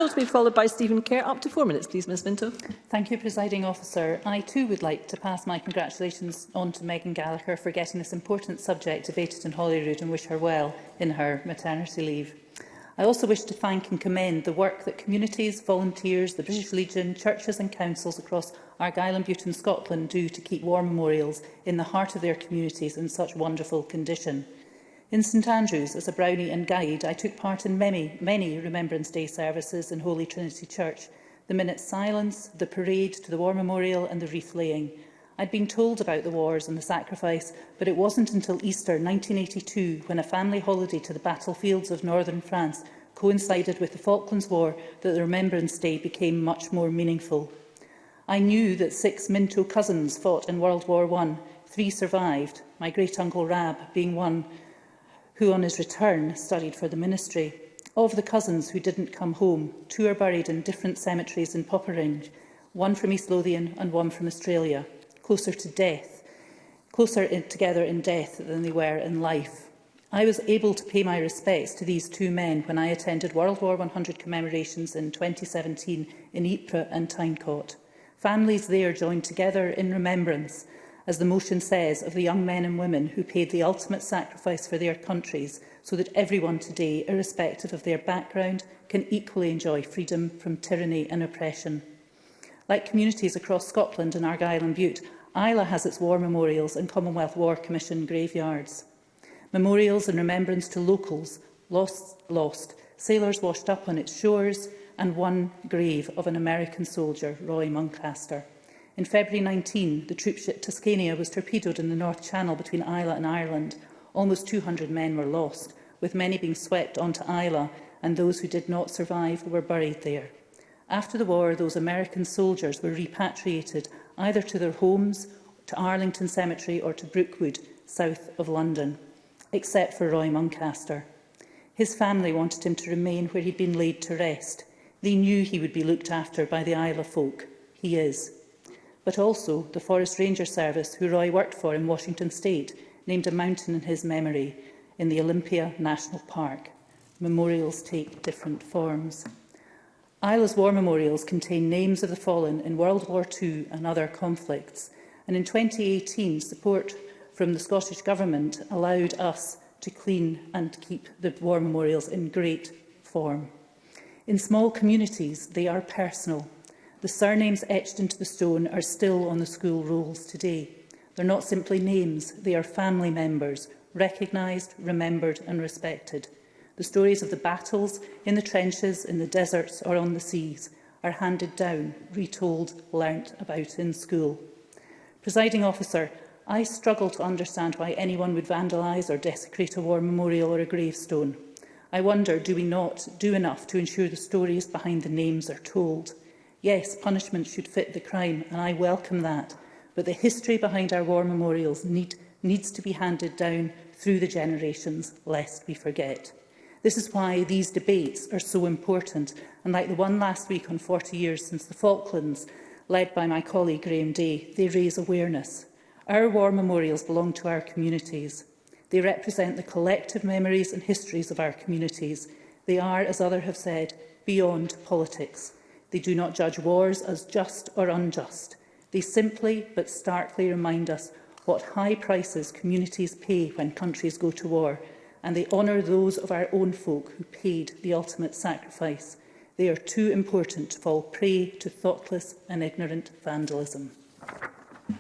To be followed by Stephen Kerr. Up to 4 minutes, please, Ms Minto. Thank you, Presiding Officer. I too would like to pass my congratulations on to Meghan Gallacher for getting this important subject debated in Holyrood and wish her well in her maternity leave. I also wish to thank and commend the work that communities, volunteers, the British Legion, churches and councils across Argyll and Bute in Scotland do to keep war memorials in the heart of their communities in such wonderful condition. In St Andrews, as a Brownie and guide, I took part in many Remembrance Day services in Holy Trinity Church, the minute silence, the parade to the War Memorial and the wreath laying. I'd been told about the wars and the sacrifice, but it wasn't until Easter 1982, when a family holiday to the battlefields of northern France coincided with the Falklands War, that the Remembrance Day became much more meaningful. I knew that 6 Minto cousins fought in World War I. 3 survived, my great-uncle Rab being one who on his return studied for the ministry. Of the cousins who didn't come home, 2 are buried in different cemeteries in Popperinge, 1 from East Lothian and 1 from Australia, closer together in death than they were in life. I was able to pay my respects to these 2 men when I attended World War 100 commemorations in 2017 in Ypres and Tynecott. Families there joined together in remembrance, as the motion says, of the young men and women who paid the ultimate sacrifice for their countries, so that everyone today, irrespective of their background, can equally enjoy freedom from tyranny and oppression. Like communities across Scotland and Argyll and Bute, Islay has its war memorials and Commonwealth War Commission graveyards. Memorials in remembrance to locals lost, sailors washed up on its shores, and 1 grave of an American soldier, Roy Muncaster. In February 19, the troopship Tuscania was torpedoed in the North Channel between Islay and Ireland. Almost 200 men were lost, with many being swept onto Islay, and those who did not survive were buried there. After the war, those American soldiers were repatriated either to their homes, to Arlington Cemetery or to Brookwood, south of London, except for Roy Muncaster. His family wanted him to remain where he'd been laid to rest. They knew he would be looked after by the Islay folk. He is. But also the Forest Ranger Service, who Roy worked for in Washington State, named a mountain in his memory in the Olympia National Park. Memorials take different forms. Islay's war memorials contain names of the fallen in World War II and other conflicts, and in 2018, support from the Scottish Government allowed us to clean and keep the war memorials in great form. In small communities, they are personal. The surnames etched into the stone are still on the school rolls today. They're not simply names, they are family members, recognised, remembered and respected. The stories of the battles in the trenches, in the deserts or on the seas are handed down, retold, learnt about in school. Presiding Officer, I struggle to understand why anyone would vandalise or desecrate a war memorial or a gravestone. I wonder, do we not do enough to ensure the stories behind the names are told? Yes, punishment should fit the crime, and I welcome that. But the history behind our war memorials needs to be handed down through the generations, lest we forget. This is why these debates are so important, and like the one last week on 40 years since the Falklands, led by my colleague Graham Day, they raise awareness. Our war memorials belong to our communities. They represent the collective memories and histories of our communities. They are, as others have said, beyond politics. They do not judge wars as just or unjust. They simply but starkly remind us what high prices communities pay when countries go to war, and they honour those of our own folk who paid the ultimate sacrifice. They are too important to fall prey to thoughtless and ignorant vandalism.